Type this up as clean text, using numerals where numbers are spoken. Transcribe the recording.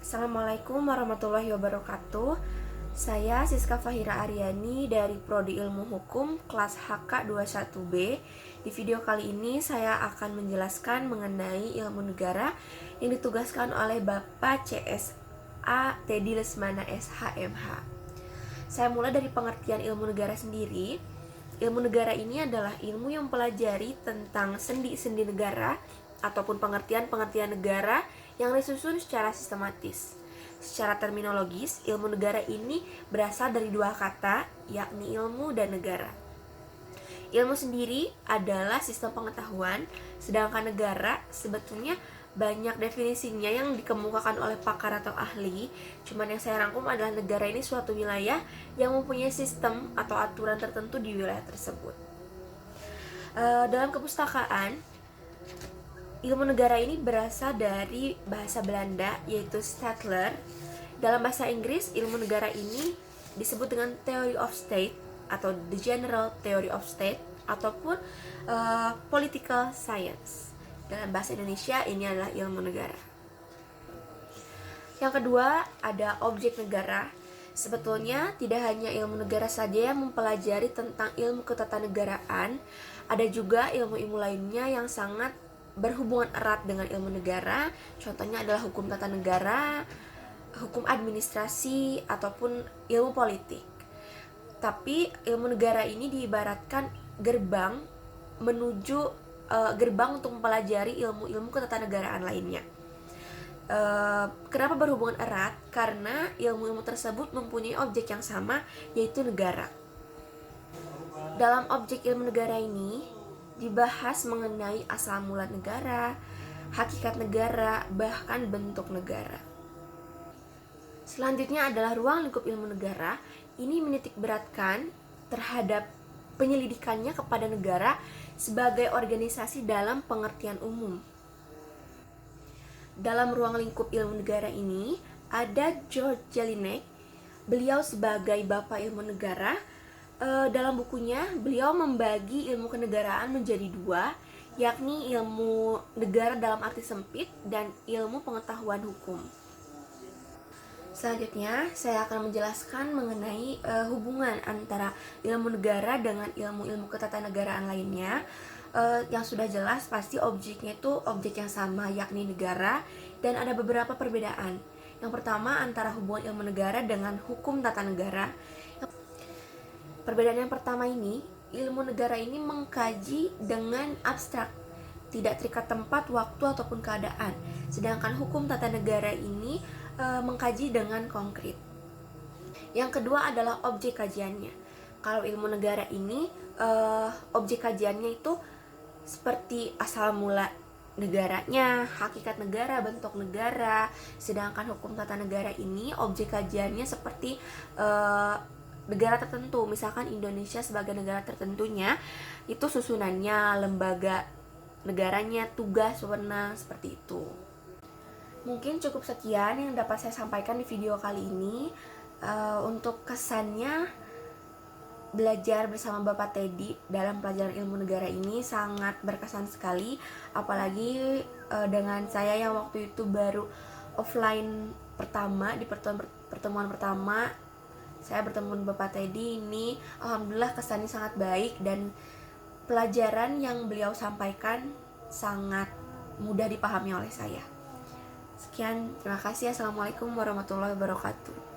Assalamualaikum warahmatullahi wabarakatuh. Saya Siska Fahira Aryani dari Prodi Ilmu Hukum kelas HK21B. Di video kali ini saya akan menjelaskan mengenai ilmu negara yang ditugaskan oleh Bapak CSA Teddy Lesmana SHMH. Saya mulai dari pengertian ilmu negara sendiri. Ilmu negara ini adalah ilmu yang mempelajari tentang sendi-sendi negara ataupun pengertian-pengertian negara yang disusun secara sistematis. Secara terminologis, ilmu negara ini berasal dari dua kata, yakni ilmu dan negara. Ilmu sendiri adalah sistem pengetahuan, sedangkan negara sebetulnya banyak definisinya yang dikemukakan oleh pakar atau ahli. Cuman yang saya rangkum adalah negara ini suatu wilayah yang mempunyai sistem atau aturan tertentu di wilayah tersebut. Dalam kepustakaan, ilmu negara ini berasal dari bahasa Belanda, yaitu Stadler. Dalam bahasa Inggris, ilmu negara ini disebut dengan Theory of State atau The General Theory of State ataupun Political Science. Dalam bahasa Indonesia, ini adalah ilmu negara. Yang kedua, ada objek negara. Sebetulnya tidak hanya ilmu negara saja yang mempelajari tentang ilmu ketatanegaraan, ada juga ilmu-ilmu lainnya yang sangat berhubungan erat dengan ilmu negara. Contohnya adalah hukum tata negara, hukum administrasi, ataupun ilmu politik. Tapi ilmu negara ini diibaratkan gerbang menuju gerbang untuk mempelajari ilmu-ilmu ketatanegaraan lainnya. Kenapa berhubungan erat? Karena ilmu-ilmu tersebut mempunyai objek yang sama, yaitu negara. Dalam objek ilmu negara ini dibahas mengenai asal mula negara, hakikat negara, bahkan bentuk negara. Selanjutnya adalah ruang lingkup ilmu negara. Ini menitik beratkan terhadap penyelidikannya kepada negara sebagai organisasi dalam pengertian umum. Dalam ruang lingkup ilmu negara ini ada George Jelinek. Beliau sebagai Bapak Ilmu Negara. Dalam bukunya, beliau membagi ilmu kenegaraan menjadi dua, yakni ilmu negara dalam arti sempit dan ilmu pengetahuan hukum. Selanjutnya, saya akan menjelaskan mengenai hubungan antara ilmu negara dengan ilmu-ilmu ketatanegaraan lainnya. Yang sudah jelas pasti objeknya itu objek yang sama, yakni negara, dan ada beberapa perbedaan. Yang pertama, antara hubungan ilmu negara dengan hukum tata negara. Perbedaan yang pertama ini, ilmu negara ini mengkaji dengan abstrak, tidak terikat tempat, waktu, ataupun keadaan. Sedangkan hukum tata negara ini mengkaji dengan konkret. Yang kedua adalah objek kajiannya. Kalau ilmu negara ini, objek kajiannya itu seperti asal mula negaranya, hakikat negara, bentuk negara. Sedangkan hukum tata negara ini, objek kajiannya seperti negara tertentu, misalkan Indonesia sebagai negara tertentunya, itu susunannya, lembaga negaranya, tugas, wewenang, seperti itu. Mungkin cukup sekian yang dapat saya sampaikan di video kali ini. Untuk kesannya, belajar bersama Bapak Teddy dalam pelajaran ilmu negara ini sangat berkesan sekali. Apalagi dengan saya yang waktu itu baru offline pertama, di pertemuan pertama saya bertemu dengan Bapak Teddy ini, alhamdulillah kesannya sangat baik dan pelajaran yang beliau sampaikan sangat mudah dipahami oleh saya. Sekian, terima kasih. Assalamualaikum warahmatullahi wabarakatuh.